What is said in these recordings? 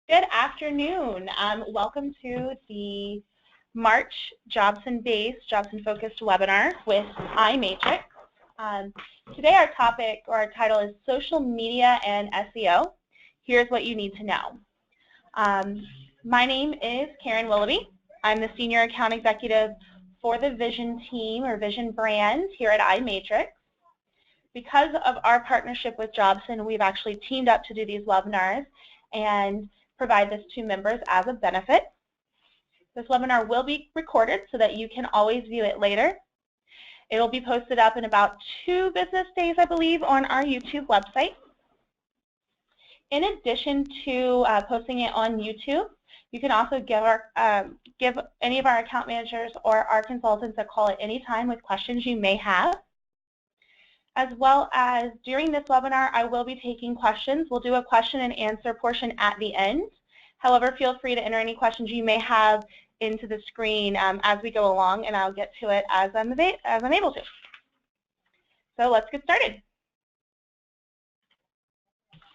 Good afternoon. Welcome to the March Jobson-based, Jobson-focused webinar with iMatrix. Today our topic or our title is Social Media and SEO. Here's what you need to know. My name is Karen Willoughby. I'm the Senior Account Executive for the Vision team or Vision brand here at iMatrix. Because of our partnership with Jobson, we've actually teamed up to do these webinars and provide this to members as a benefit. This webinar will be recorded so that you can always view it later. It will be posted up in about 2 business days, I believe, on our YouTube website. In addition to posting it on YouTube, you can also give any of our account managers or our consultants a call at any time with questions you may have. As well as during this webinar, I will be taking questions. We'll do a question and answer portion at the end. However, feel free to enter any questions you may have into the screen as we go along, and I'll get to it as I'm able to. So let's get started.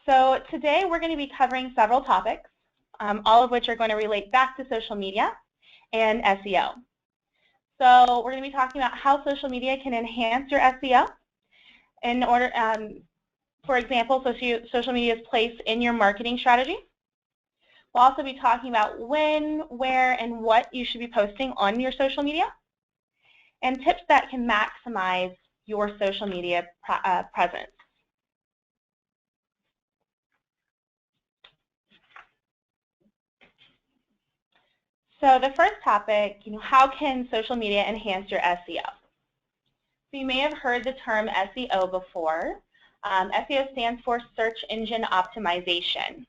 So today we're going to be covering several topics, all of which are going to relate back to social media and SEO. So we're going to be talking about how social media can enhance your SEO. In order, for example, social media's place in your marketing strategy. We'll also be talking about when, where, and what you should be posting on your social media, and tips that can maximize your social media presence. So the first topic, how can social media enhance your SEO? So you may have heard the term SEO before. SEO stands for Search Engine Optimization.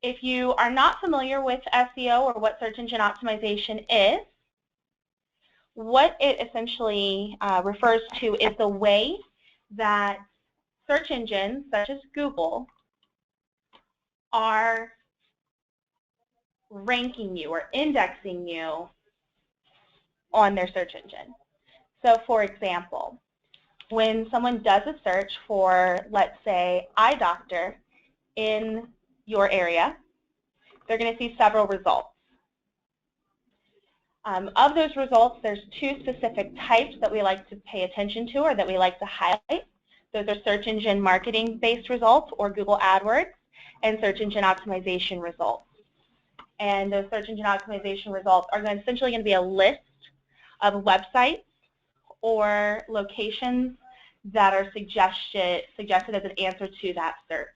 If you are not familiar with SEO or what search engine optimization is, what it essentially refers to is the way that search engines such as Google are ranking you or indexing you on their search engine. So for example, when someone does a search for, let's say, eye doctor in your area, they're going to see several results. Of those results, there's 2 specific types that we like to pay attention to or that we like to highlight. Those are search engine marketing-based results or Google AdWords and search engine optimization results. And those search engine optimization results are essentially going to be a list of websites or locations that are suggested as an answer to that search.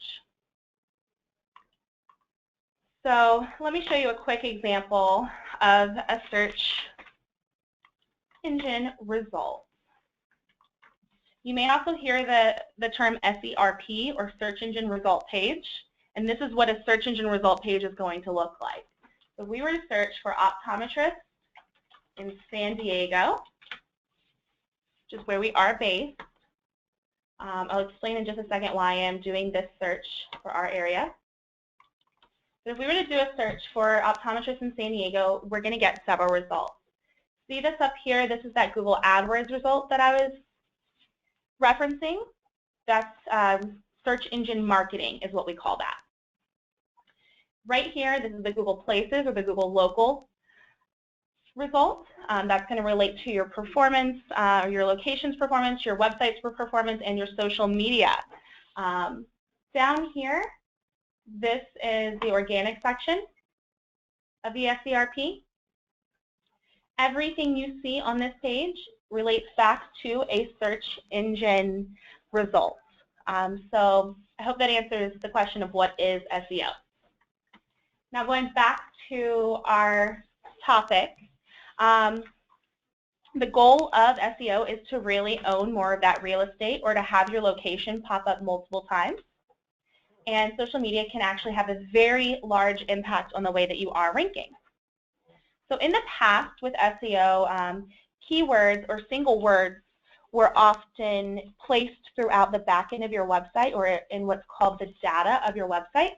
So let me show you a quick example of a search engine result. You may also hear the term SERP or search engine result page, and this is what a search engine result page is going to look like. So if we were to search for optometrist in San Diego, which is where we are based. I'll explain in just a second why I am doing this search for our area. But if we were to do a search for optometrist in San Diego, we're going to get several results. See this up here? This is that Google AdWords result that I was referencing. That's search engine marketing is what we call that. Right here, this is the Google Places or the Google Local result. That's going to relate to your performance, your location's performance, your website's performance, and your social media. Down here, this is the organic section of the SERP. Everything you see on this page relates back to a search engine result. So I hope that answers the question of what is SEO. Now going back to our topic, the goal of SEO is to really own more of that real estate or to have your location pop up multiple times. And social media can actually have a very large impact on the way that you are ranking. So in the past with SEO, keywords or single words were often placed throughout the back end of your website or in what's called the data of your website.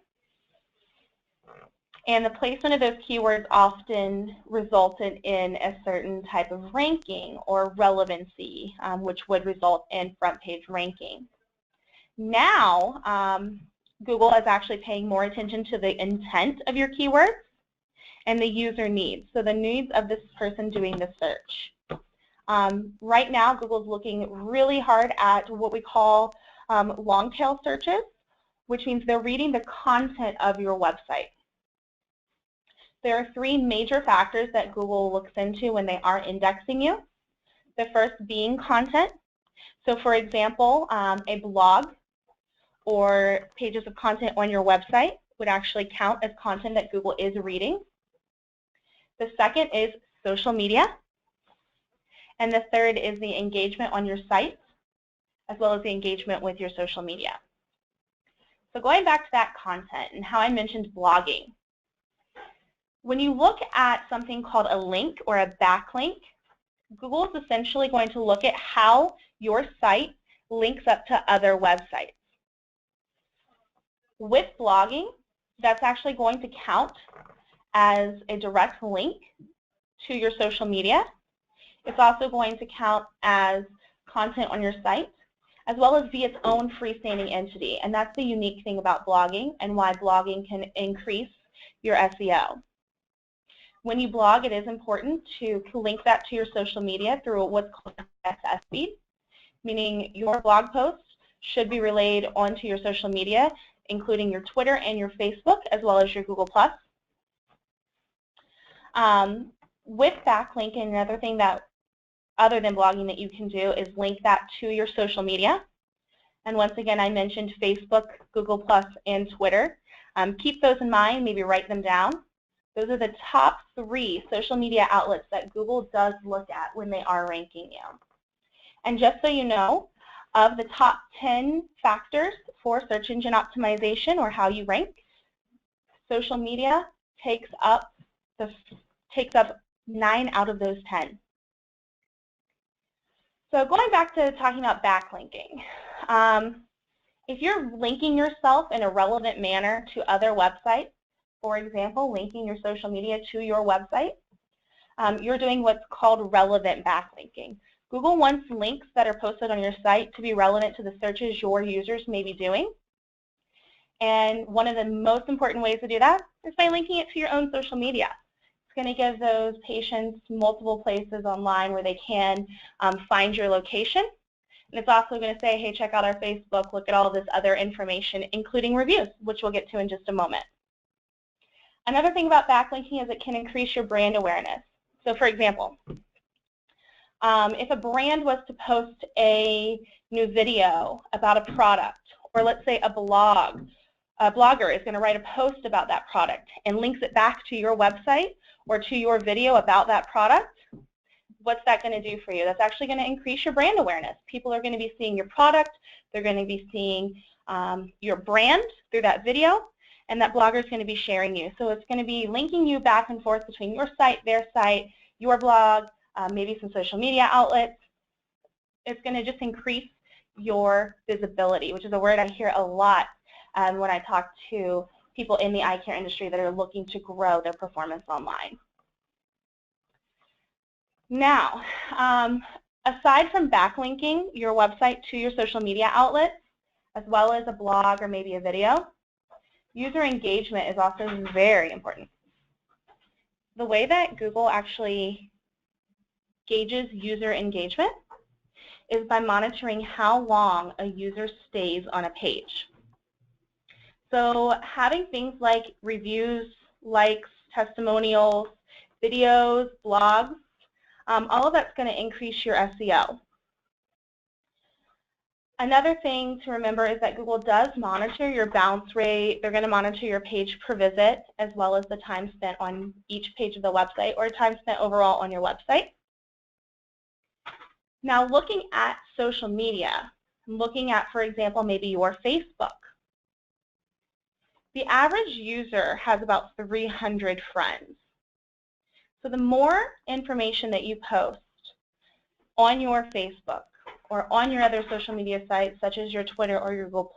And the placement of those keywords often resulted in a certain type of ranking or relevancy, which would result in front page ranking. Now, Google is actually paying more attention to the intent of your keywords and the user needs, so the needs of this person doing the search. Right now, Google's looking really hard at what we call long tail searches, which means they're reading the content of your website. There are three major factors that Google looks into when they are indexing you. The first being content. So for example, a blog or pages of content on your website would actually count as content that Google is reading. The second is social media. And the third is the engagement on your site, as well as the engagement with your social media. So going back to that content and how I mentioned blogging. When you look at something called a link or a backlink, Google is essentially going to look at how your site links up to other websites. With blogging, that's actually going to count as a direct link to your social media. It's also going to count as content on your site, as well as be its own freestanding entity. And that's the unique thing about blogging and why blogging can increase your SEO. When you blog, it is important to link that to your social media through what's called an RSS feed, meaning your blog post should be relayed onto your social media, including your Twitter and your Facebook, as well as your Google+. With backlinking, another thing that, other than blogging, that you can do is link that to your social media. And once again, I mentioned Facebook, Google+, and Twitter. Keep those in mind, maybe write them down. Those are the top 3 social media outlets that Google does look at when they are ranking you. And just so you know, of the top 10 factors for search engine optimization, or how you rank, social media takes up 9 out of those 10. So going back to talking about backlinking, if you're linking yourself in a relevant manner to other websites, for example, linking your social media to your website, you're doing what's called relevant backlinking. Google wants links that are posted on your site to be relevant to the searches your users may be doing. And one of the most important ways to do that is by linking it to your own social media. It's going to give those patients multiple places online where they can find your location. And it's also going to say, hey, check out our Facebook, look at all this other information, including reviews, which we'll get to in just a moment. Another thing about backlinking is it can increase your brand awareness. So for example, if a brand was to post a new video about a product, or let's say a blogger is going to write a post about that product and links it back to your website or to your video about that product, what's that going to do for you? That's actually going to increase your brand awareness. People are going to be seeing your product, they're going to be seeing your brand through that video, and that blogger is going to be sharing you. So it's going to be linking you back and forth between your site, their site, your blog, maybe some social media outlets. It's going to just increase your visibility, which is a word I hear a lot when I talk to people in the eye care industry that are looking to grow their performance online. Now, aside from backlinking your website to your social media outlets, as well as a blog or maybe a video, user engagement is also very important. The way that Google actually gauges user engagement is by monitoring how long a user stays on a page. So having things like reviews, likes, testimonials, videos, blogs, all of that's going to increase your SEO. Another thing to remember is that Google does monitor your bounce rate. They're going to monitor your page per visit, as well as the time spent on each page of the website, or time spent overall on your website. Now, looking at social media, looking at, for example, maybe your Facebook. The average user has about 300 friends. So the more information that you post on your Facebook or on your other social media sites, such as your Twitter or your Google+,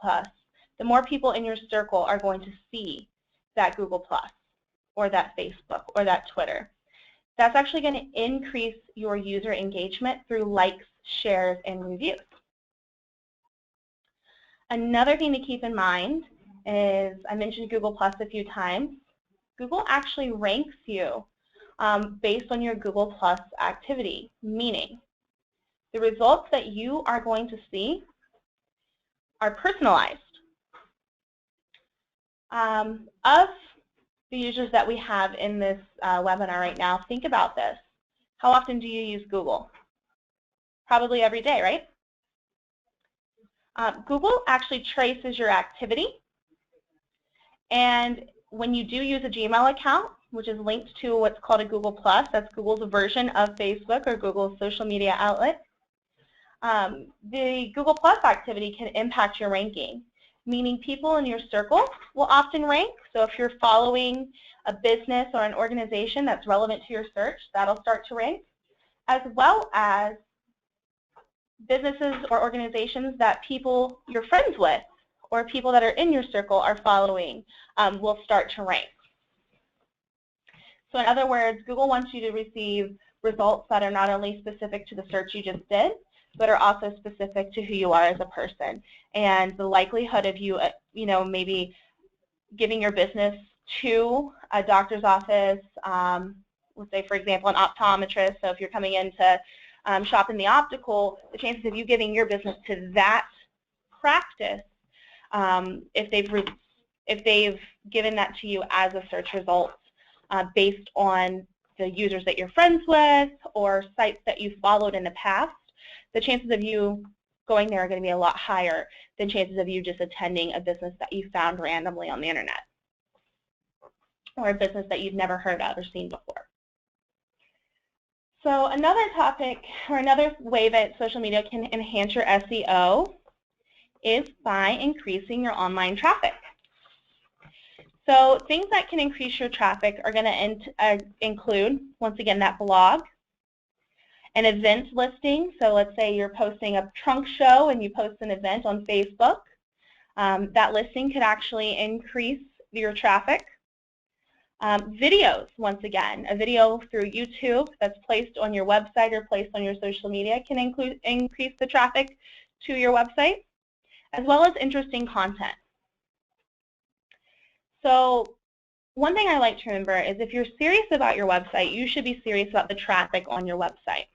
the more people in your circle are going to see that Google+, or that Facebook, or that Twitter. That's actually going to increase your user engagement through likes, shares, and reviews. Another thing to keep in mind is, I mentioned Google Plus a few times. Google actually ranks you based on your Google Plus activity, meaning the results that you are going to see are personalized. Of the users that we have in this webinar right now, think about this. How often do you use Google? Probably every day, right? Google actually traces your activity, and when you do use a Gmail account, which is linked to what's called a Google Plus, that's Google's version of Facebook or Google's social media outlet, the Google Plus activity can impact your ranking, meaning people in your circle will often rank. So if you're following a business or an organization that's relevant to your search, that'll start to rank, as well as businesses or organizations that people you're friends with or people that are in your circle are following will start to rank. So in other words, Google wants you to receive results that are not only specific to the search you just did, but are also specific to who you are as a person. And the likelihood of you, maybe giving your business to a doctor's office, let's say, for example, an optometrist. So if you're coming in to shop in the optical, the chances of you giving your business to that practice, if they've given that to you as a search result based on the users that you're friends with or sites that you followed in the past, the chances of you going there are going to be a lot higher than chances of you just attending a business that you found randomly on the internet or a business that you've never heard of or seen before. So another topic or another way that social media can enhance your SEO is by increasing your online traffic. So things that can increase your traffic are going to include, once again, that blog, an event listing. So let's say you're posting a trunk show and you post an event on Facebook. That listing could actually increase your traffic. Videos, once again, a video through YouTube that's placed on your website or placed on your social media can increase the traffic to your website, as well as interesting content. So one thing I like to remember is if you're serious about your website, you should be serious about the traffic on your website.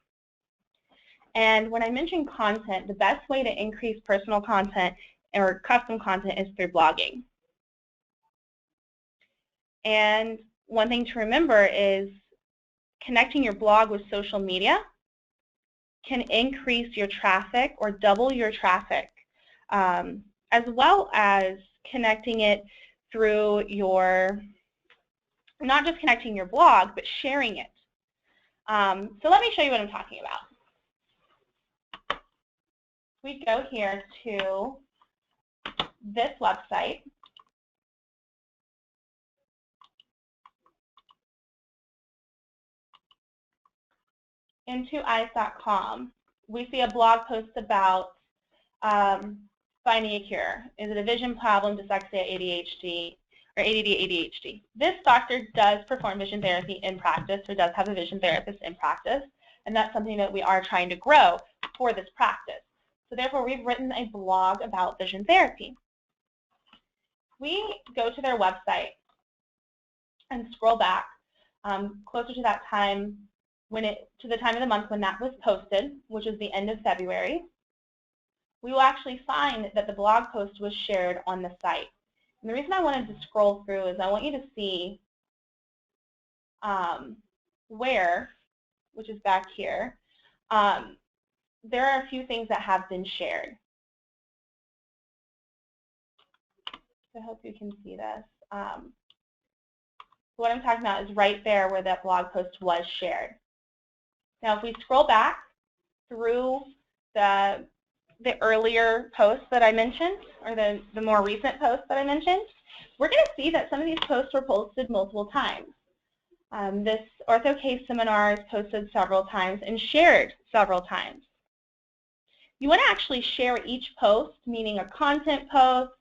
And when I mention content, the best way to increase personal content or custom content is through blogging. And one thing to remember is connecting your blog with social media can increase your traffic or double your traffic, as well as connecting it through your, not just connecting your blog, but sharing it. So let me show you what I'm talking about. We go here to this website. Into ice.com, we see a blog post about finding a cure. Is it a vision problem, dyslexia, ADHD, or ADD, ADHD? This doctor does perform vision therapy in practice, or does have a vision therapist in practice, and that's something that we are trying to grow for this practice. So therefore, we've written a blog about vision therapy. We go to their website and scroll back closer to that time, to the time of the month when that was posted, which is the end of February. We will actually find that the blog post was shared on the site. And the reason I wanted to scroll through is I want you to see where, which is back here, there are a few things that have been shared. So I hope you can see this. What I'm talking about is right there where that blog post was shared. Now, if we scroll back through the earlier posts that I mentioned, or the more recent posts that I mentioned, we're going to see that some of these posts were posted multiple times. This ortho case seminar is posted several times and shared several times. You want to actually share each post, meaning a content post,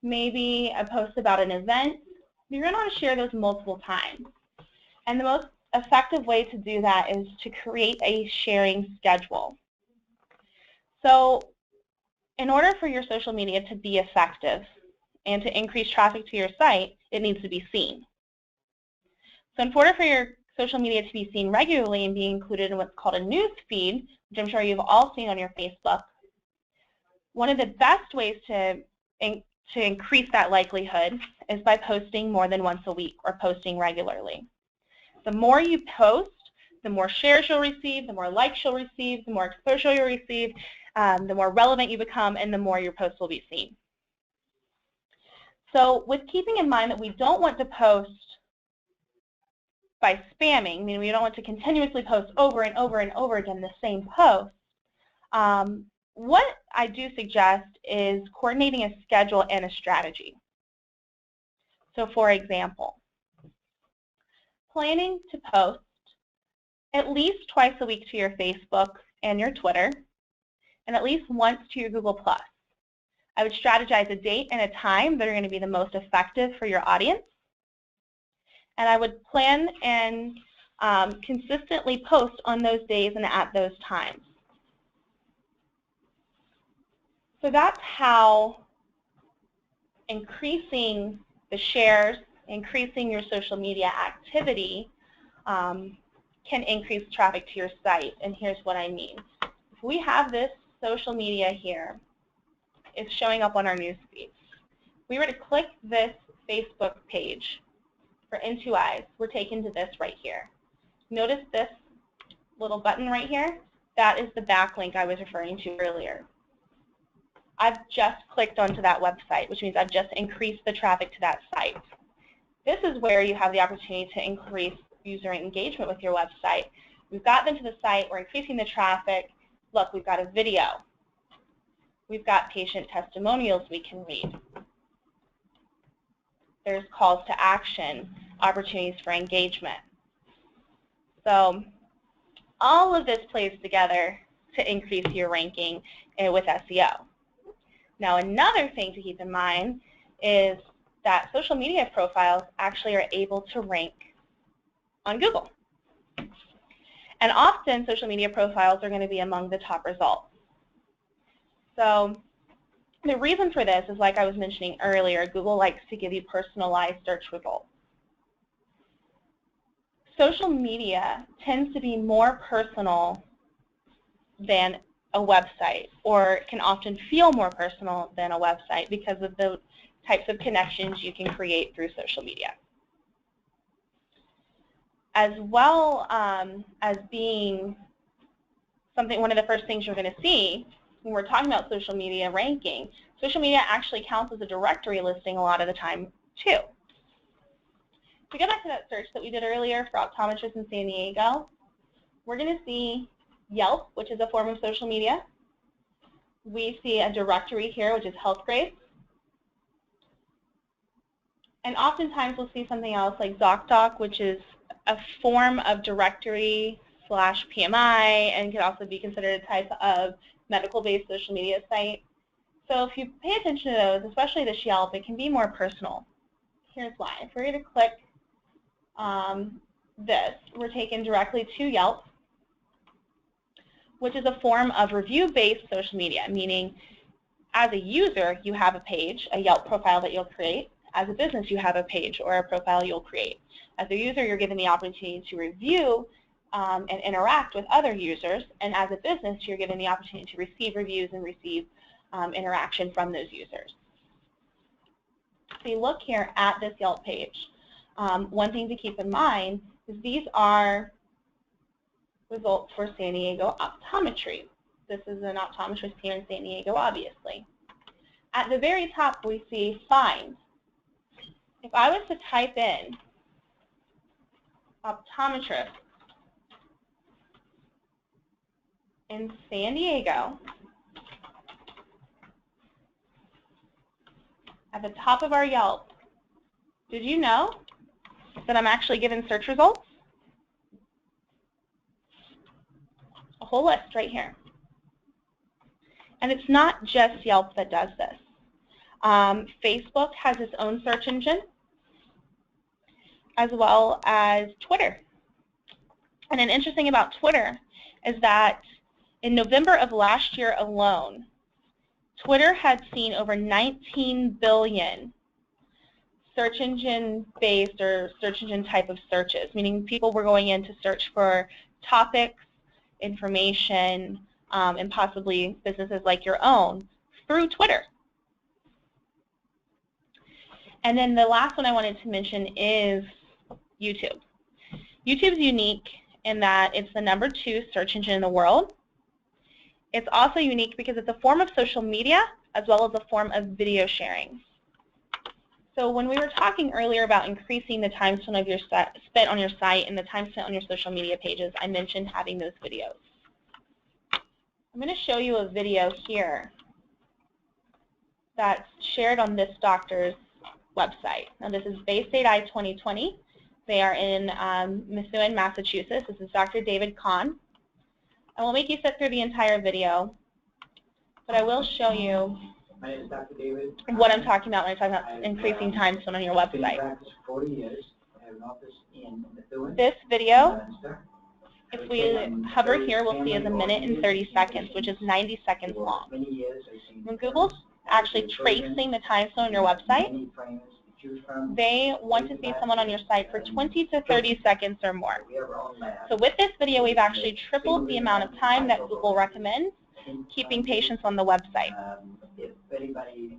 maybe a post about an event. You're going to want to share those multiple times. And the most effective way to do that is to create a sharing schedule. So in order for your social media to be effective, and to increase traffic to your site, it needs to be seen. So in order for your social media to be seen regularly and be included in what's called a news feed, which I'm sure you've all seen on your Facebook, one of the best ways to increase that likelihood is by posting more than once a week or posting regularly. The more you post, the more shares you'll receive, the more likes you'll receive, the more exposure you'll receive, the more relevant you become, and the more your posts will be seen. So with keeping in mind that we don't want to post by spamming, meaning we don't want to continuously post over and over and over again the same post, what I do suggest is coordinating a schedule and a strategy. So for example, planning to post at least twice a week to your Facebook and your Twitter, and at least once to your Google+. I would strategize a date and a time that are going to be the most effective for your audience. And I would plan and consistently post on those days and at those times. So that's how increasing the shares, increasing your social media activity can increase traffic to your site. And here's what I mean. If we have this social media here, it's showing up on our news feed. If we were to click this Facebook page for Into Eyes, we're taken to this right here. Notice this little button right here? That is the backlink I was referring to earlier. I've just clicked onto that website, which means I've just increased the traffic to that site. This is where you have the opportunity to increase user engagement with your website. We've got them to the site, we're increasing the traffic. Look, we've got a video. We've got patient testimonials we can read. There's calls to action, opportunities for engagement. So all of this plays together to increase your ranking with SEO. Now another thing to keep in mind is that social media profiles actually are able to rank on Google. And often social media profiles are going to be among the top results. So the reason for this is, like I was mentioning earlier, Google likes to give you personalized search results. Social media tends to be more personal than a website, or can often feel more personal than a website because of the types of connections you can create through social media. As well as being something, one of the first things you're going to see when we're talking about social media ranking, social media actually counts as a directory listing a lot of the time too. If we go back to that search that we did earlier for optometrists in San Diego, we're going to see Yelp, which is a form of social media. We see a directory here, which is Healthgrades. And oftentimes we'll see something else like ZocDoc, which is a form of directory / PMI and could also be considered a type of medical-based social media site. So if you pay attention to those, especially this Yelp, it can be more personal. Here's why. If we're going to click this, we're taken directly to Yelp, which is a form of review-based social media, meaning as a user, you have a page, a Yelp profile that you'll create. As a business, you have a page or a profile you'll create. As a user, you're given the opportunity to review and interact with other users, and as a business, you're given the opportunity to receive reviews and receive interaction from those users. So you look here at this Yelp page. One thing to keep in mind is these are results for San Diego optometry. This is an optometrist here in San Diego, obviously. At the very top, we see find. If I was to type in optometrist in San Diego, at the top of our Yelp, did you know that I'm actually given search results? A whole list right here. And it's not just Yelp that does this. Facebook has its own search engine, as well as Twitter. And an interesting about Twitter is that in November of last year alone, Twitter had seen over 19 billion search engine based or search engine type of searches, meaning people were going in to search for topics, information, and possibly businesses like your own through Twitter. And then the last one I wanted to mention is YouTube. YouTube's unique in that it's the #2 search engine in the world. It's also unique because it's a form of social media as well as a form of video sharing. So when we were talking earlier about increasing the time spent on your site and the time spent on your social media pages, I mentioned having those videos. I'm going to show you a video here that's shared on this doctor's website. Now this is Bay State Eye 2020. They are in Methuen, Massachusetts. This is Dr. David Kahn. I won't make you sit through the entire video, but I will show you My name is Dr. David. what I'm talking about when I talk about increasing time spent on your website. I've been in practice 40 years. I have an office in Methuen. This video, if we hover here, we'll see is 1 minute and 30 seconds, which is 90 seconds long. When Google's actually tracing the time spent on your website, they want to see someone on your site for 20 to 30 seconds or more. So with this video, we've actually tripled the amount of time that Google recommends keeping patients on the website.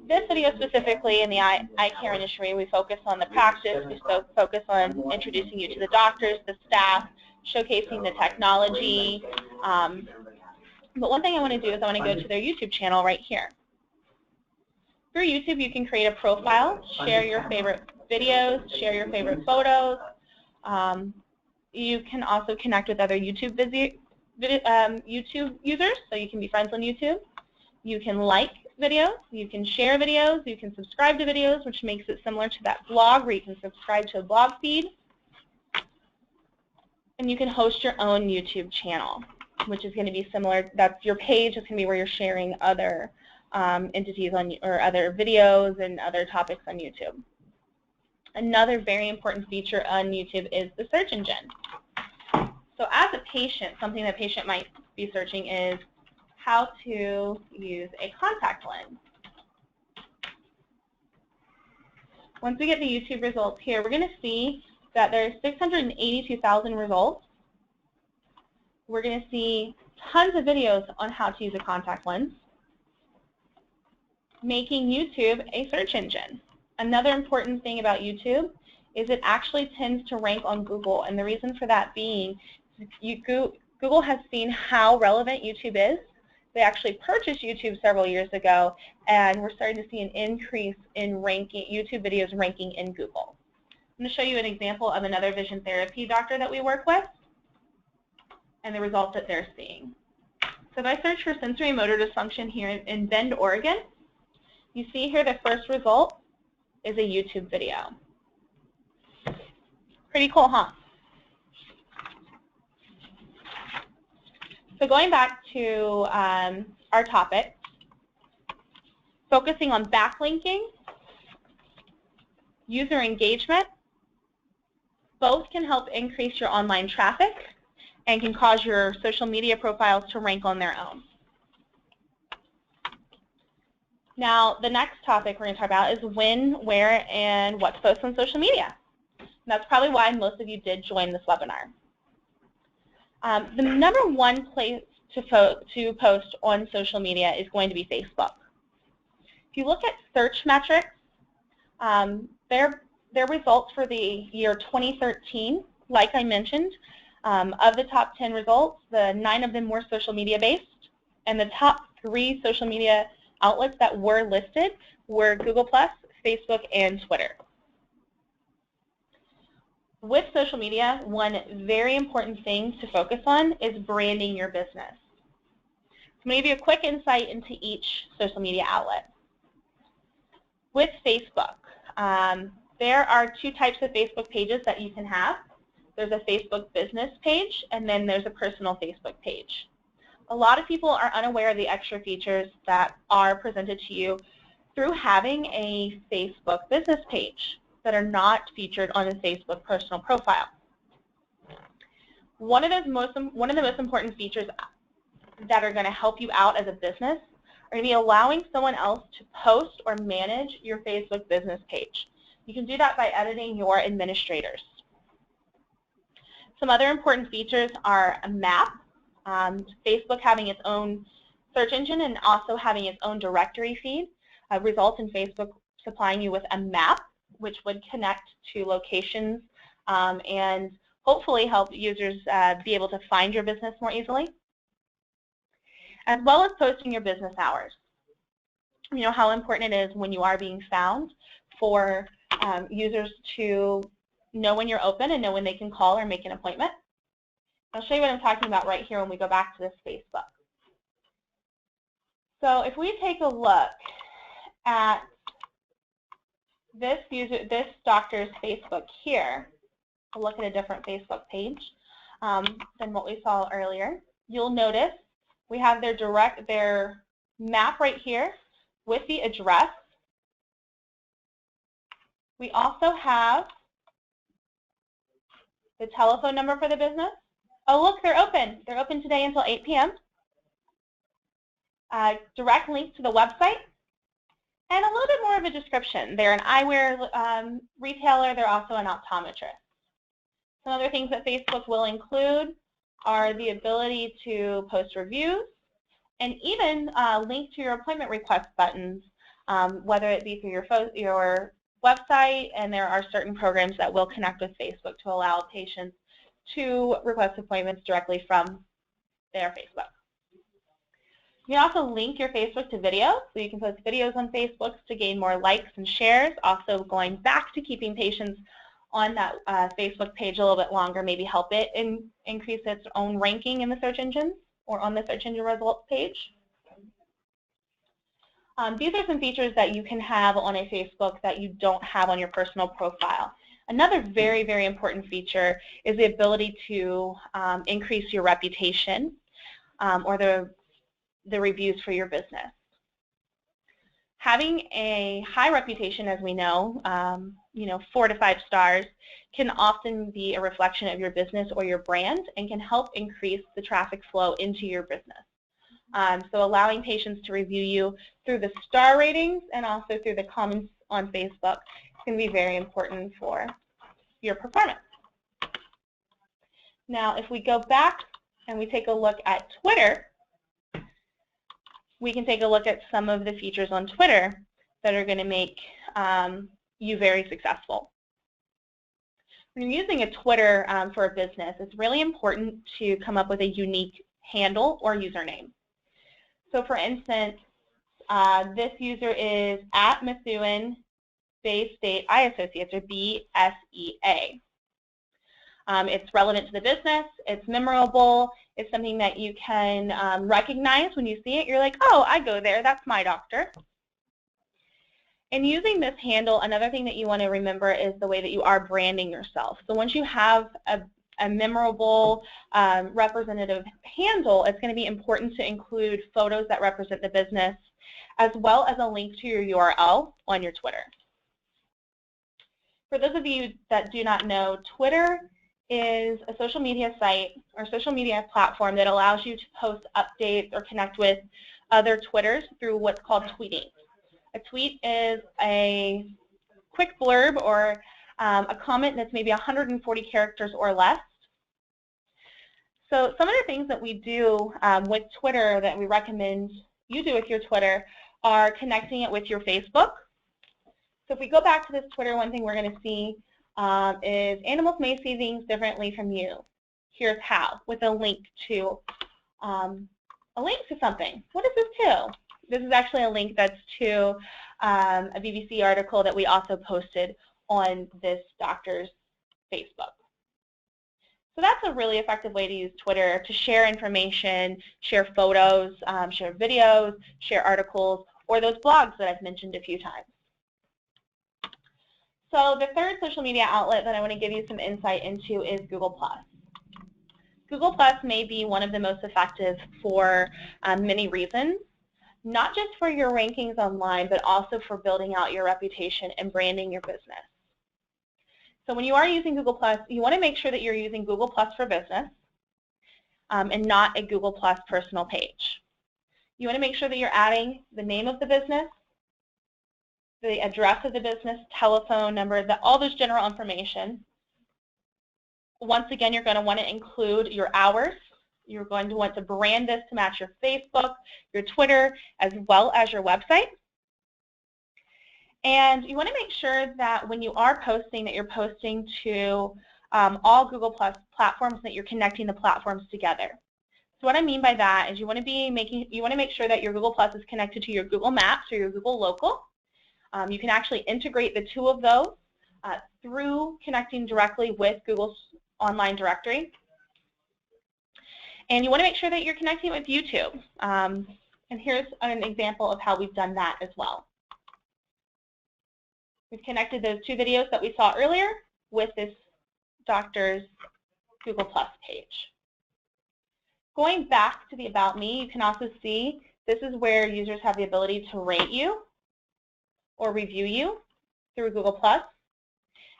This video specifically in the eye care industry, we focus on the practice, we focus on introducing you to the doctors, the staff, showcasing the technology. But one thing I want to do is I want to go to their YouTube channel right here. Through YouTube, you can create a profile, share your favorite videos, share your favorite photos. You can also connect with other YouTube users, so you can be friends on YouTube. You can like videos, you can share videos, you can subscribe to videos, which makes it similar to that blog where you can subscribe to a blog feed. And you can host your own YouTube channel, which is going to be similar. That's your page. It's going to be where you're sharing other entities or other videos and other topics on YouTube. Another very important feature on YouTube is the search engine. So as a patient, something that a patient might be searching is how to use a contact lens. Once we get the YouTube results here, we're going to see that there's 682,000 results. We're going to see tons of videos on how to use a contact lens, making YouTube a search engine. Another important thing about YouTube is it actually tends to rank on Google, and the reason for that being Google has seen how relevant YouTube is. They actually purchased YouTube several years ago, and we're starting to see an increase in YouTube videos ranking in Google. I'm going to show you an example of another vision therapy doctor that we work with and the results that they're seeing. So if I search for sensory motor dysfunction here in Bend, Oregon, you see here the first result is a YouTube video. Pretty cool, huh? So going back to our topic, focusing on backlinking, user engagement, both can help increase your online traffic and can cause your social media profiles to rank on their own. Now, the next topic we're going to talk about is when, where, and what to post on social media. And that's probably why most of you did join this webinar. The #1 place to post on social media is going to be Facebook. If you look at search metrics, their results for the year 2013, like I mentioned, of the top 10 results, the 9 of them were social media based, and the top 3 social media outlets that were listed were Google+, Facebook, and Twitter. With social media, one very important thing to focus on is branding your business. I'm going to give you a quick insight into each social media outlet. With Facebook, there are 2 types of Facebook pages that you can have. There's a Facebook business page, and then there's a personal Facebook page. A lot of people are unaware of the extra features that are presented to you through having a Facebook business page that are not featured on a Facebook personal profile. One of the most important features that are going to help you out as a business are going to be allowing someone else to post or manage your Facebook business page. You can do that by editing your administrators. Some other important features are a map, Facebook having its own search engine and also having its own directory feed results in Facebook supplying you with a map which would connect to locations and hopefully help users be able to find your business more easily, as well as posting your business hours. You know how important it is when you are being found for users to know when you're open and know when they can call or make an appointment. I'll show you what I'm talking about right here when we go back to this Facebook. So if we take a look at this doctor's Facebook here, we'll look at a different Facebook page than what we saw earlier. You'll notice we have their map right here with the address. We also have the telephone number for the business. Oh, look, they're open. They're open today until 8 p.m. Direct link to the website, and a little bit more of a description. They're an eyewear retailer. They're also an optometrist. Some other things that Facebook will include are the ability to post reviews and even link to your appointment request buttons, whether it be through your website, and there are certain programs that will connect with Facebook to allow patients to request appointments directly from their Facebook. You can also link your Facebook to videos, so you can post videos on Facebook to gain more likes and shares. Also, going back to keeping patients on that Facebook page a little bit longer, maybe help it increase its own ranking in the search engines or on the search engine results page. These are some features that you can have on a Facebook that you don't have on your personal profile. Another very, very important feature is the ability to increase your reputation or the reviews for your business. Having a high reputation, as we know, 4 to 5 stars, can often be a reflection of your business or your brand and can help increase the traffic flow into your business. So allowing patients to review you through the star ratings and also through the comments on Facebook can be very important for your performance. Now, if we go back and we take a look at Twitter, we can take a look at some of the features on Twitter that are going to make you very successful. When you're using a Twitter for a business, it's really important to come up with a unique handle or username. So for instance, this user is at Methuen Bay State Eye Associates, or BSEA. It's relevant to the business, it's memorable, it's something that you can recognize when you see it. You're like, oh, I go there, that's my doctor. And using this handle, another thing that you want to remember is the way that you are branding yourself. So once you have a memorable, representative handle, it's going to be important to include photos that represent the business, as well as a link to your URL on your Twitter. For those of you that do not know, Twitter is a social media site or social media platform that allows you to post updates or connect with other Twitters through what's called tweeting. A tweet is a quick blurb or a comment that's maybe 140 characters or less. So some of the things that we do with Twitter that we recommend you do with your Twitter are connecting it with your Facebook. So if we go back to this Twitter, one thing we're going to see is animals may see things differently from you. Here's how, with a link to something. What is this to? This is actually a link that's to a BBC article that we also posted on this doctor's Facebook. So that's a really effective way to use Twitter to share information, share photos, share videos, share articles, or those blogs that I've mentioned a few times. So the third social media outlet that I want to give you some insight into is Google+. Google+ may be one of the most effective for many reasons, not just for your rankings online, but also for building out your reputation and branding your business. So when you are using Google+, you want to make sure that you're using Google+ for business and not a Google+ personal page. You want to make sure that you're adding the name of the business, the address of the business, telephone number, all those general information. Once again, you're going to want to include your hours. You're going to want to brand this to match your Facebook, your Twitter, as well as your website. And you want to make sure that when you are posting, that you're posting to all Google Plus platforms, that you're connecting the platforms together. So what I mean by that is you want to make sure that your Google Plus is connected to your Google Maps or your Google Local. You can actually integrate the two of those through connecting directly with Google's online directory. And you want to make sure that you're connecting with YouTube. And here's an example of how we've done that as well. We've connected those two videos that we saw earlier with this doctor's Google Plus page. Going back to the About Me, you can also see this is where users have the ability to rate you or review you through Google Plus.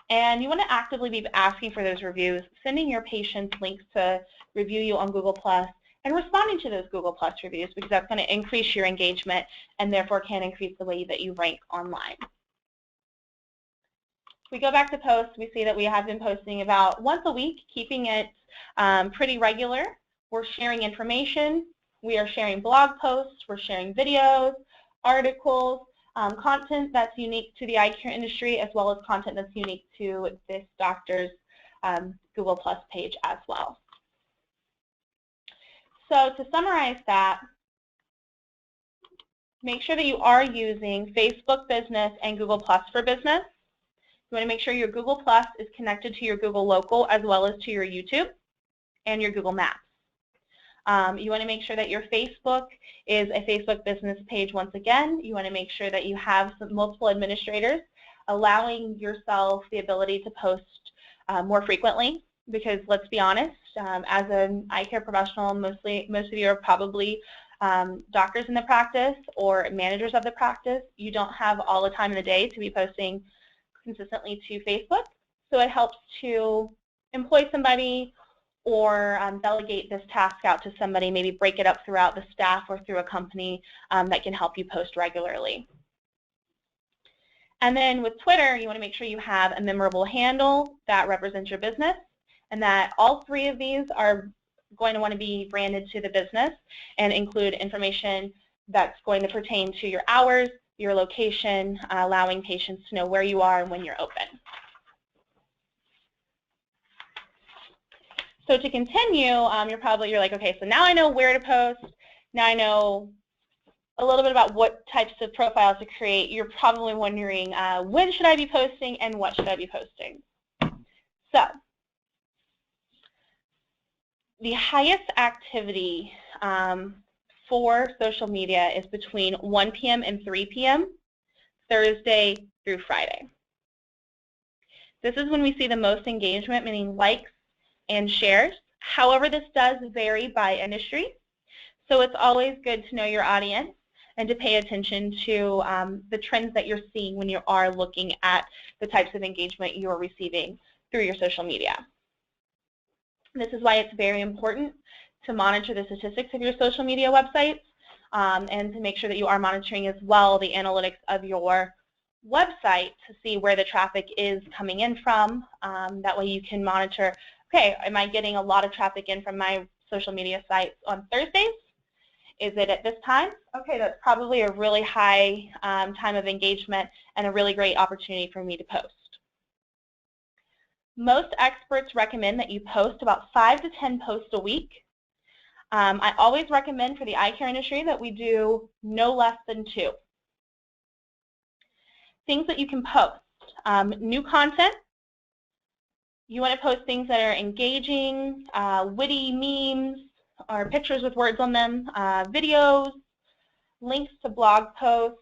And you want to actively be asking for those reviews, sending your patients links to review you on Google Plus, and responding to those Google Plus reviews, because that's going to increase your engagement and therefore can increase the way that you rank online. If we go back to posts, we see that we have been posting about once a week, keeping it pretty regular. We're sharing information. We are sharing blog posts. We're sharing videos, articles, content that's unique to the eye care industry, as well as content that's unique to this doctor's Google Plus page as well. So to summarize that, make sure that you are using Facebook Business and Google Plus for Business. You want to make sure your Google Plus is connected to your Google Local as well as to your YouTube and your Google Maps. You want to make sure that your Facebook is a Facebook business page once again. You want to make sure that you have multiple administrators, allowing yourself the ability to post more frequently, because let's be honest, as an eye care professional, most of you are probably doctors in the practice or managers of the practice. You don't have all the time in the day to be posting consistently to Facebook, so it helps to employ somebody or delegate this task out to somebody, maybe break it up throughout the staff or through a company that can help you post regularly. And then with Twitter, you want to make sure you have a memorable handle that represents your business, and that all three of these are going to want to be branded to the business and include information that's going to pertain to your hours, your location, allowing patients to know where you are and when you're open. So to continue, you're like, okay, so now I know where to post. Now I know a little bit about what types of profiles to create. You're probably wondering, when should I be posting and what should I be posting? So the highest activity for social media is between 1 p.m. and 3 p.m., Thursday through Friday. This is when we see the most engagement, meaning likes and shares. However, this does vary by industry, so it's always good to know your audience and to pay attention to the trends that you're seeing when you are looking at the types of engagement you're receiving through your social media. This is why it's very important to monitor the statistics of your social media websites and to make sure that you are monitoring as well the analytics of your website to see where the traffic is coming in from. That way you can monitor, okay, am I getting a lot of traffic in from my social media sites on Thursdays? Is it at this time? Okay, that's probably a really high time of engagement and a really great opportunity for me to post. Most experts recommend that you post about 5 to 10 posts a week. I always recommend for the eye care industry that we do no less than 2. Things that you can post. New content. You want to post things that are engaging, witty memes, or pictures with words on them, videos, links to blog posts,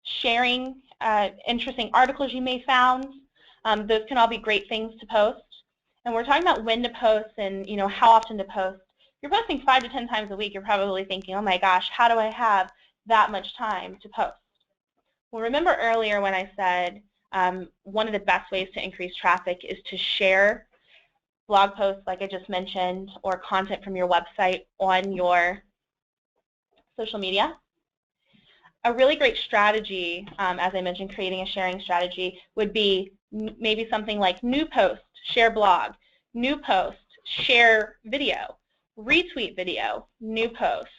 sharing interesting articles you may found. Those can all be great things to post. And we're talking about when to post and how often to post. If you're posting 5 to 10 times a week, you're probably thinking, oh my gosh, how do I have that much time to post? Well, remember earlier when I said one of the best ways to increase traffic is to share blog posts like I just mentioned or content from your website on your social media. A really great strategy, as I mentioned, creating a sharing strategy, would be maybe something like new post, share blog, new post, share video, retweet video, new post.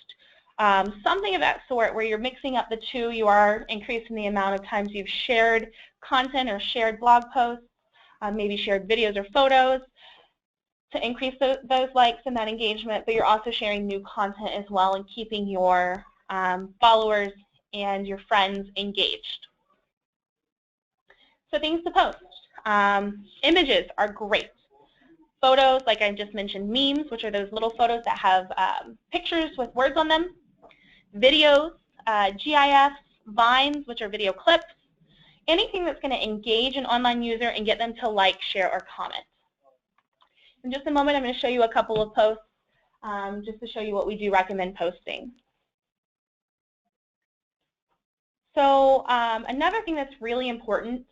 Something of that sort where you're mixing up the two. You are increasing the amount of times you've shared content or shared blog posts, maybe shared videos or photos to increase those likes and that engagement, but you're also sharing new content as well and keeping your followers and your friends engaged. So things to post. Images are great. Photos, like I just mentioned, memes, which are those little photos that have pictures with words on them. Videos, GIFs, vines, which are video clips. Anything that's going to engage an online user and get them to like, share, or comment. In just a moment, I'm going to show you a couple of posts just to show you what we do recommend posting. So another thing that's really important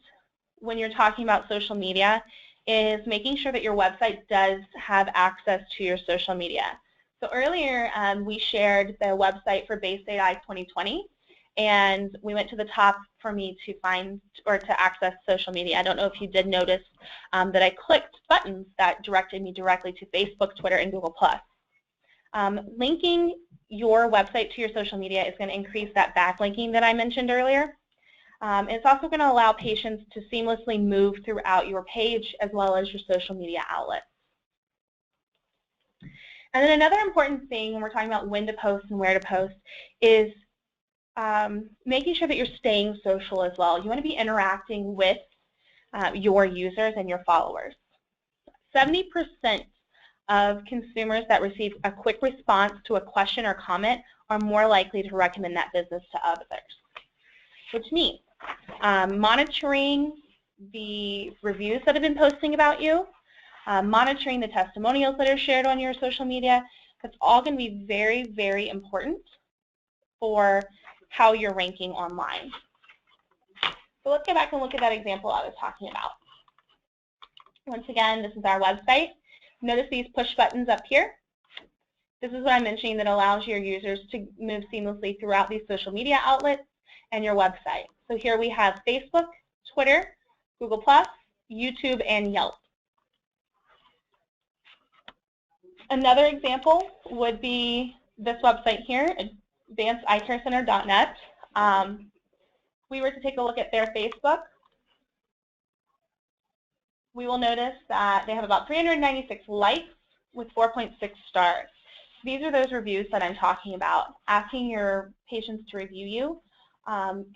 when you're talking about social media is making sure that your website does have access to your social media. So earlier we shared the website for Bay State Eye 2020, and we went to the top for me to find or to access social media. I don't know if you did notice that I clicked buttons that directed me directly to Facebook, Twitter, and Google+. Linking your website to your social media is going to increase that backlinking that I mentioned earlier. It's also going to allow patients to seamlessly move throughout your page as well as your social media outlets. And then another important thing when we're talking about when to post and where to post is making sure that you're staying social as well. You want to be interacting with your users and your followers. 70% of consumers that receive a quick response to a question or comment are more likely to recommend that business to others, which means monitoring the reviews that have been posting about you, monitoring the testimonials that are shared on your social media. That's all going to be very, very important for how you're ranking online. So let's go back and look at that example I was talking about. Once again, this is our website. Notice these push buttons up here. This is what I'm mentioning that allows your users to move seamlessly throughout these social media outlets and your website. So here we have Facebook, Twitter, Google+, YouTube, and Yelp. Another example would be this website here, advancedeyecarecenter.net. We were to take a look at their Facebook. We will notice that they have about 396 likes with 4.6 stars. These are those reviews that I'm talking about. Asking your patients to review you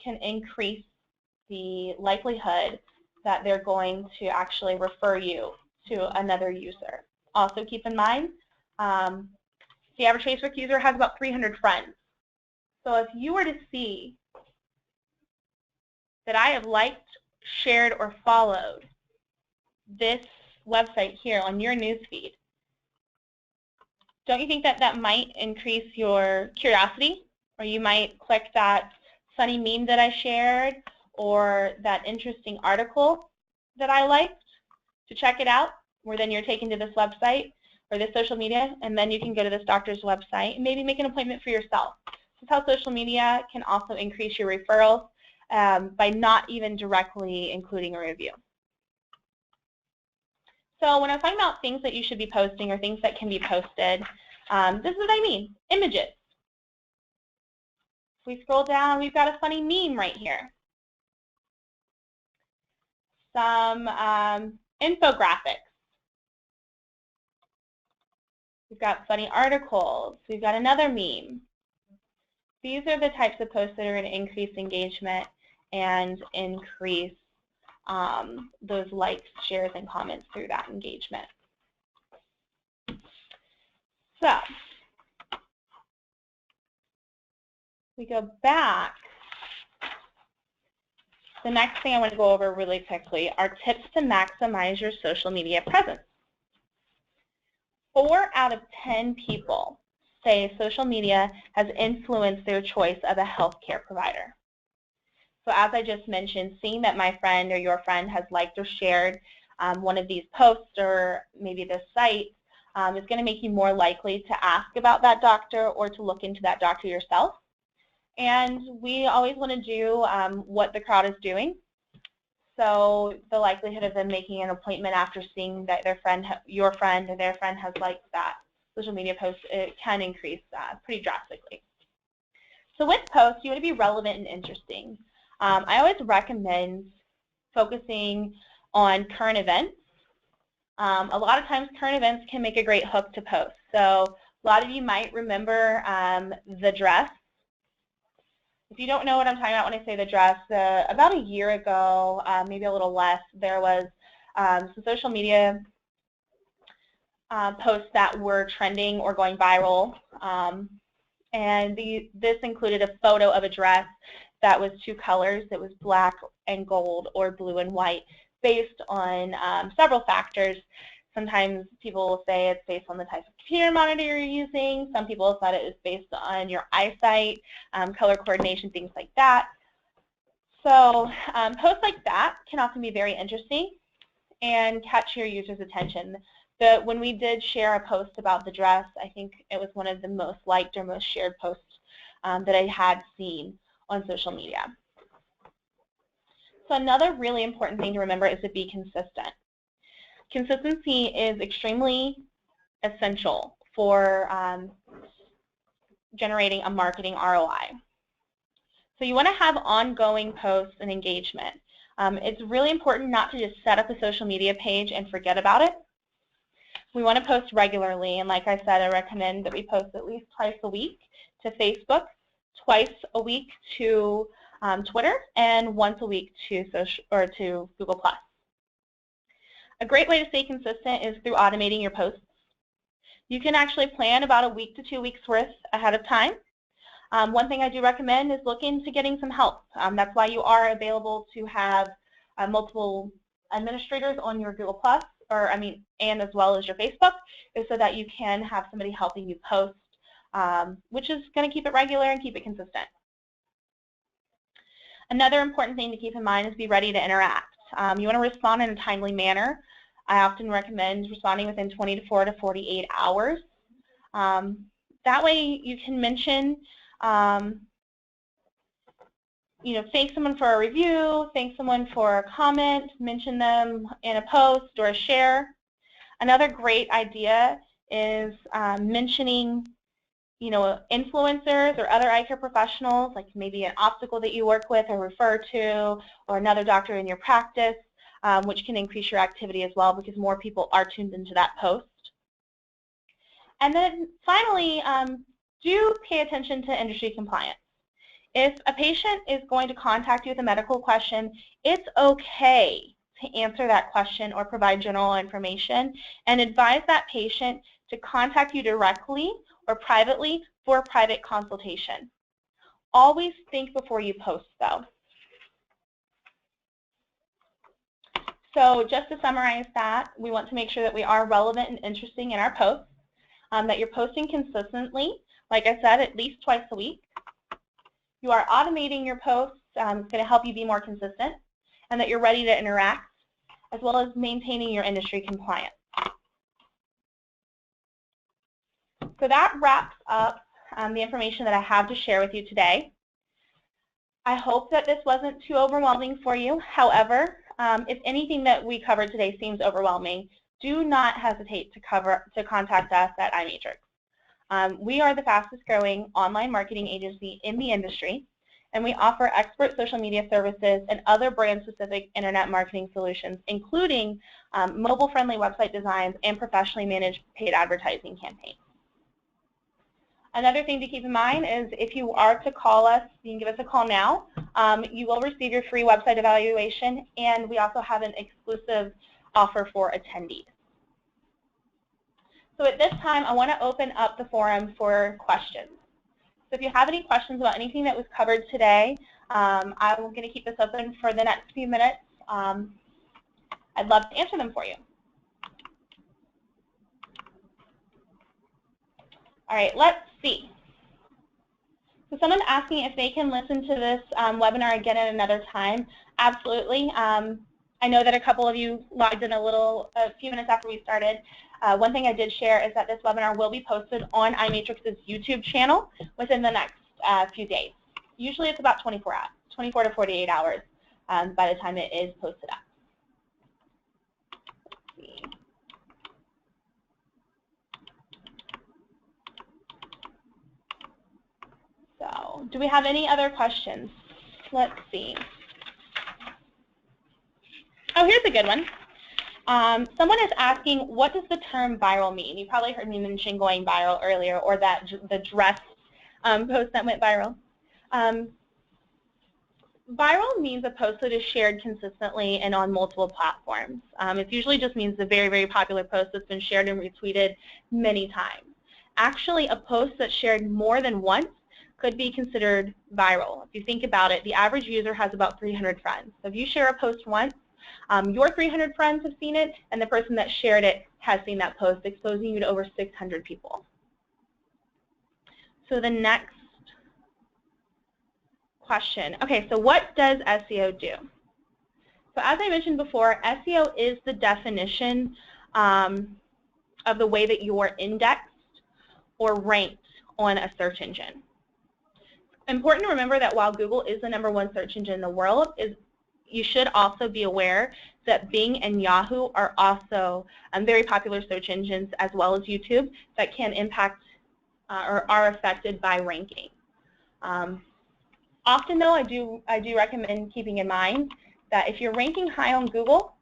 can increase the likelihood that they're going to actually refer you to another user. Also keep in mind, the average Facebook user has about 300 friends. So if you were to see that I have liked, shared, or followed this website here on your newsfeed, don't you think that that might increase your curiosity? Or you might click that funny meme that I shared or that interesting article that I liked to check it out, where then you're taken to this website or this social media, and then you can go to this doctor's website and maybe make an appointment for yourself. This is how social media can also increase your referrals by not even directly including a review. So when I'm talking about things that you should be posting or things that can be posted, this is what I mean, images. If we scroll down, we've got a funny meme right here. Some infographics. We've got funny articles. We've got another meme. These are the types of posts that are going to increase engagement and increase those likes, shares, and comments through that engagement. So we go back. The next thing I want to go over really quickly are tips to maximize your social media presence. 4 out of 10 people say social media has influenced their choice of a healthcare provider. So as I just mentioned, seeing that my friend or your friend has liked or shared one of these posts or maybe this site is going to make you more likely to ask about that doctor or to look into that doctor yourself. And we always want to do what the crowd is doing. So the likelihood of them making an appointment after seeing that your friend or their friend has liked that social media post, it can increase pretty drastically. So with posts, you want to be relevant and interesting. I always recommend focusing on current events. A lot of times current events can make a great hook to post. So a lot of you might remember the dress. If you don't know what I'm talking about when I say the dress, about a year ago, maybe a little less, there was some social media posts that were trending or going viral. And this included a photo of a dress that was two colors. It was black and gold or blue and white, based on several factors. Sometimes people will say it's based on the type of computer monitor you're using. Some people thought it was based on your eyesight, color coordination, things like that. So posts like that can often be very interesting and catch your user's attention. When we did share a post about the dress, I think it was one of the most liked or most shared posts that I had seen on social media. So another really important thing to remember is to be consistent. Consistency is extremely essential for generating a marketing ROI. So you want to have ongoing posts and engagement. It's really important not to just set up a social media page and forget about it. We want to post regularly, and like I said, I recommend that we post at least twice a week to Facebook, twice a week to Twitter, and once a week to Google+. A great way to stay consistent is through automating your posts. You can actually plan about a week to 2 weeks worth ahead of time. One thing I do recommend is look into getting some help. That's why you are available to have multiple administrators on your Google+, and as well as your Facebook, is so that you can have somebody helping you post, which is going to keep it regular and keep it consistent. Another important thing to keep in mind is be ready to interact. You want to respond in a timely manner. I often recommend responding within 24 to 48 hours. That way you can mention, thank someone for a review, thank someone for a comment, mention them in a post or a share. Another great idea is mentioning influencers or other eye care professionals, like maybe an optical that you work with or refer to, or another doctor in your practice, which can increase your activity as well because more people are tuned into that post. And then finally, do pay attention to industry compliance. If a patient is going to contact you with a medical question, it's okay to answer that question or provide general information, and advise that patient to contact you directly or privately for a private consultation. Always think before you post, though. So just to summarize that, we want to make sure that we are relevant and interesting in our posts, that you're posting consistently, like I said, at least twice a week. You are automating your posts. It's going to help you be more consistent, and that you're ready to interact, as well as maintaining your industry compliance. So that wraps up the information that I have to share with you today. I hope that this wasn't too overwhelming for you. However, if anything that we covered today seems overwhelming, do not hesitate to contact us at iMatrix. We are the fastest growing online marketing agency in the industry, and we offer expert social media services and other brand-specific internet marketing solutions, including mobile-friendly website designs and professionally managed paid advertising campaigns. Another thing to keep in mind is if you are to call us, you can give us a call now. You will receive your free website evaluation, and we also have an exclusive offer for attendees. So at this time, I want to open up the forum for questions. So if you have any questions about anything that was covered today, I'm going to keep this open for the next few minutes. I'd love to answer them for you. All right, let's see. So someone's asking if they can listen to this webinar again at another time. Absolutely. I know that a couple of you logged in a few minutes after we started. One thing I did share is that this webinar will be posted on iMatrix's YouTube channel within the next few days. Usually it's about 24 to 48 hours by the time it is posted up. Let's see. So, do we have any other questions? Let's see. Oh, here's a good one. Someone is asking, what does the term viral mean? You probably heard me mention going viral earlier, or that the dress post that went viral. Viral means a post that is shared consistently and on multiple platforms. It usually just means a very, very popular post that's been shared and retweeted many times. Actually, a post that's shared more than once could be considered viral. If you think about it, the average user has about 300 friends. So if you share a post once, your 300 friends have seen it, and the person that shared it has seen that post, exposing you to over 600 people. So the next question. Okay, so what does SEO do? So as I mentioned before, SEO is the definition of the way that you are indexed or ranked on a search engine. Important to remember that while Google is the #1 search engine in the world, you should also be aware that Bing and Yahoo are also very popular search engines, as well as YouTube, that can impact or are affected by ranking. Often, though, I do recommend keeping in mind that if you're ranking high on Google,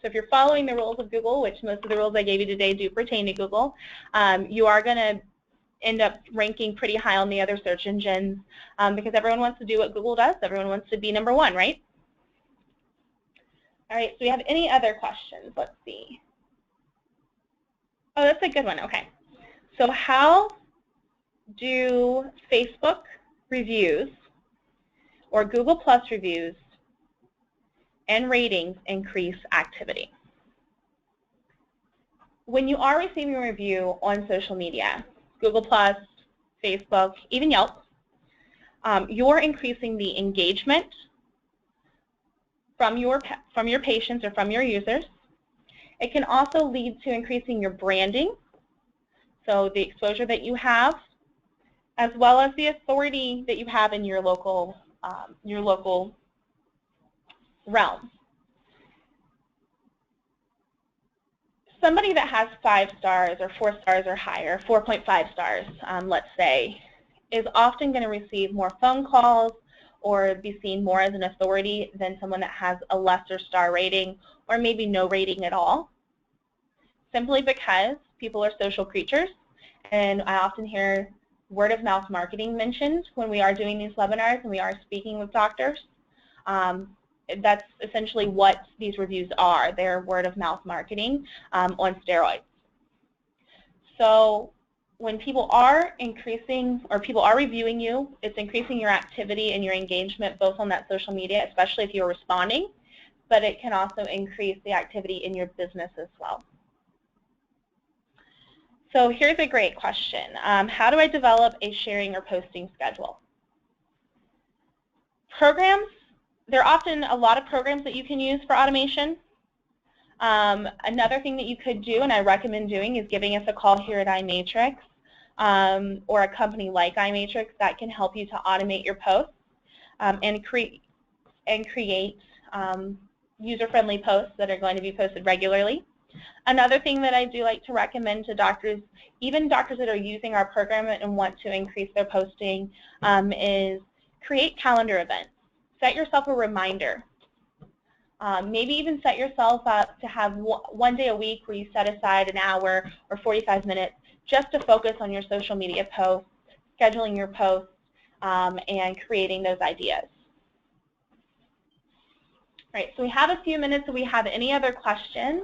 so if you're following the rules of Google, which most of the rules I gave you today do pertain to Google, you are going to end up ranking pretty high on the other search engines because everyone wants to do what Google does. Everyone wants to be #1, right? All right, so we have any other questions? Let's see. Oh, that's a good one. Okay. So how do Facebook reviews or Google Plus reviews and ratings increase activity? When you are receiving a review on social media, Google Plus, Facebook, even Yelp, you're increasing the engagement from your patients or from your users. It can also lead to increasing your branding, so the exposure that you have, as well as the authority that you have in your local realm. Somebody that has 5 stars or 4 stars or higher, 4.5 stars, let's say, is often going to receive more phone calls or be seen more as an authority than someone that has a lesser star rating or maybe no rating at all, simply because people are social creatures, and I often hear word-of-mouth marketing mentioned when we are doing these webinars and we are speaking with doctors. That's essentially what these reviews are. They're word-of-mouth marketing on steroids. So when people are increasing, or people are reviewing you, it's increasing your activity and your engagement both on that social media, especially if you're responding, but it can also increase the activity in your business as well. So here's a great question. How do I develop a sharing or posting schedule? Programs, there are often a lot of programs that you can use for automation. Another thing that you could do, and I recommend doing, is giving us a call here at iMatrix or a company like iMatrix that can help you to automate your posts and create user-friendly posts that are going to be posted regularly. Another thing that I do like to recommend to doctors, even doctors that are using our program and want to increase their posting, is create calendar events. Set yourself a reminder. Maybe even set yourself up to have one day a week where you set aside an hour or 45 minutes just to focus on your social media posts, scheduling your posts, and creating those ideas. All right, so we have a few minutes. Do we have any other questions?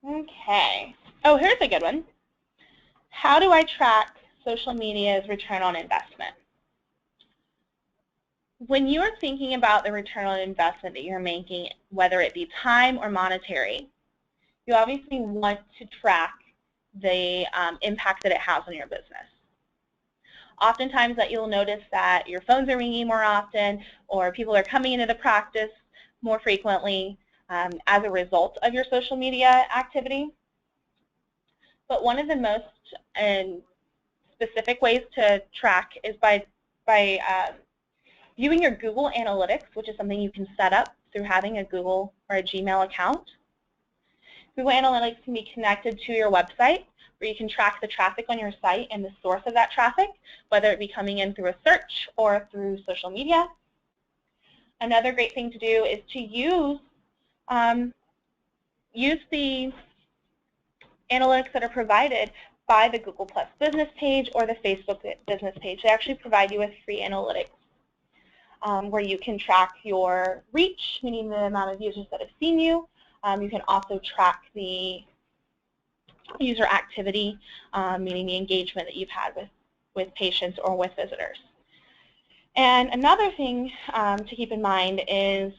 Okay. Oh, here's a good one. How do I track social media's return on investment? When you're thinking about the return on investment that you're making, whether it be time or monetary, you obviously want to track the impact that it has on your business. Oftentimes that you'll notice that your phones are ringing more often, or people are coming into the practice more frequently as a result of your social media activity. But one of the most specific ways to track is by viewing your Google Analytics, which is something you can set up through having a Google or a Gmail account. Google Analytics can be connected to your website, where you can track the traffic on your site and the source of that traffic, whether it be coming in through a search or through social media. Another great thing to do is to use the analytics that are provided by the Google Plus business page or the Facebook business page. They actually provide you with free analytics where you can track your reach, meaning the amount of users that have seen you. You can also track the user activity, meaning the engagement that you've had with patients or with visitors. And another thing to keep in mind is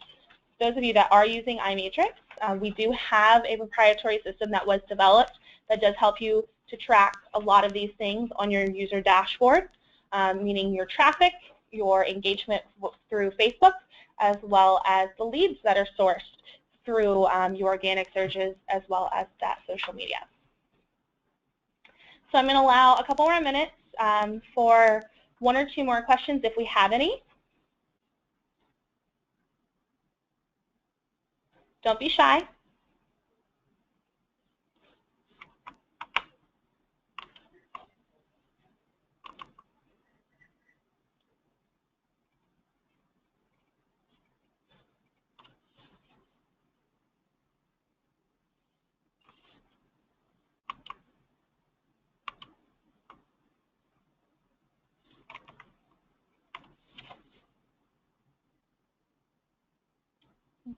those of you that are using iMatrix, we do have a proprietary system that was developed that does help you to track a lot of these things on your user dashboard, meaning your traffic, your engagement through Facebook, as well as the leads that are sourced through your organic searches, as well as that social media. So I'm going to allow a couple more minutes for one or two more questions if we have any. Don't be shy.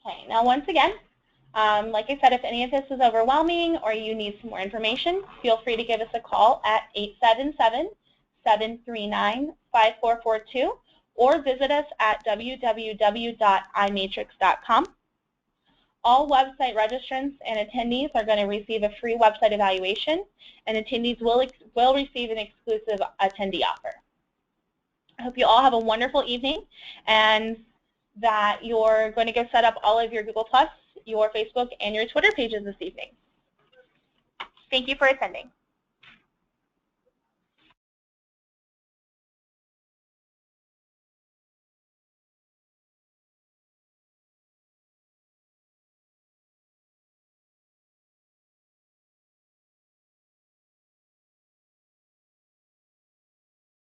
Okay, now once again, like I said, if any of this is overwhelming or you need some more information, feel free to give us a call at 877-739-5442 or visit us at www.imatrix.com. All website registrants and attendees are going to receive a free website evaluation, and attendees will receive an exclusive attendee offer. I hope you all have a wonderful evening, and that you're going to go set up all of your Google+, your Facebook, and your Twitter pages this evening. Thank you for attending.